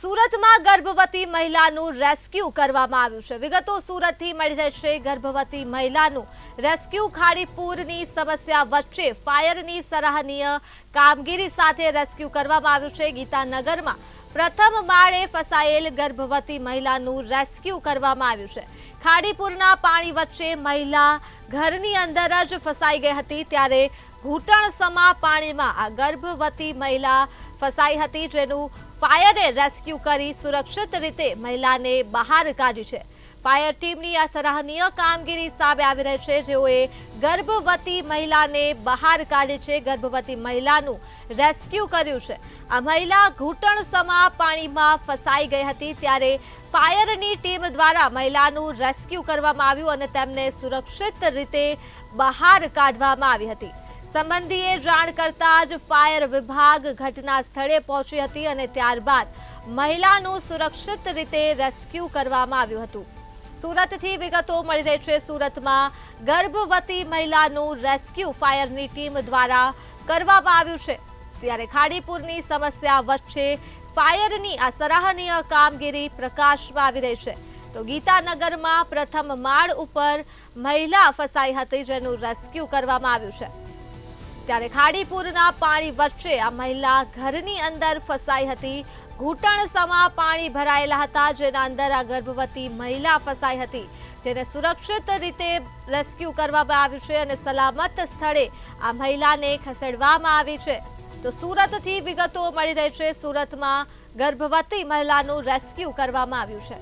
સુરતમાં ગર્ભવતી મહિલાનું રેસ્ક્યુ કરવામાં આવ્યું છે। વિગતો સુરતથી મળી રહી છે। ગર્ભવતી મહિલાનું રેસ્ક્યુ ખાડીપુરની સમસ્યા વચ્ચે ફાયરની સરાહનીય કામગીરી સાથે રેસ્ક્યુ કરવામાં આવ્યું છે। ગીતાનગરમાં પ્રથમ માળે ફસાયેલ ગર્ભવતી મહિલાનું રેસ્ક્યુ કરવામાં આવ્યું છે। ખાડીપુરના પાણી વચ્ચે મહિલા ઘરની અંદર જ ફસાઈ ગઈ હતી, ત્યારે ઘૂંટણસમા પાણીમાં આ ગર્ભવતી મહિલા ફસાઈ હતી, જેનું ફાયરે રેસ્ક્યુ કરી સુરક્ષિત રીતે મહિલાને બહાર કાઢી છે। ફાયર ટીમની આ સરાહનીય કામગીરી સામે આવી રહી છે, જેઓએ ગર્ભવતી મહિલાને બહાર કાઢી છે, ગર્ભવતી મહિલાનું રેસ્ક્યુ કર્યું છે। આ મહિલા ઘૂંટણસમા પાણીમાં ફસાઈ ગઈ હતી, ત્યારે ફાયરની ટીમ દ્વારા મહિલાનું રેસ્ક્યુ કરવામાં આવ્યું અને તેમને સુરક્ષિત રીતે બહાર કાઢવામાં આવી હતી। સંબંધીએ જાણ કરતા જ ફાયર વિભાગ ઘટના સ્થળે પહોંચી હતી અને ત્યારબાદ મહિલાનું સુરક્ષિત રીતે રેસ્ક્યુ કરવામાં આવ્યું હતું। સુરતથી વિગતો મળી રહી છે। સુરતમાં ગર્ભવતી મહિલાનું રેસ્ક્યુ ફાયરની ટીમ દ્વારા કરવામાં આવ્યું છે, ત્યારે ખાડીપુરની સમસ્યા વચ્ચે ફાયરની આ સરાહનીય કામગીરી પ્રકાશમાં આવી રહી છે। તો ગીતાનગરમાં પ્રથમ માળ ઉપર મહિલા ફસાઈ હતી, જેનું રેસ્ક્યુ કરવામાં આવ્યું છે, ત્યારે ખાડીપુરના પાણી વચ્ચે આ મહિલા ઘરની અંદર ફસાઈ હતી। ઘૂંટણસમા પાણી ભરાયેલા હતા, જેના અંદર આ ગર્ભવતી મહિલા ફસાઈ હતી, જેને સુરક્ષિત રીતે રેસ્ક્યુ કરવામાં આવ્યું છે અને સલામત સ્થળે આ મહિલાને ખસેડવામાં આવી છે। તો સુરતથી વિગતો મળી રહી છે। સુરતમાં ગર્ભવતી મહિલાનું રેસ્ક્યુ કરવામાં આવ્યું છે।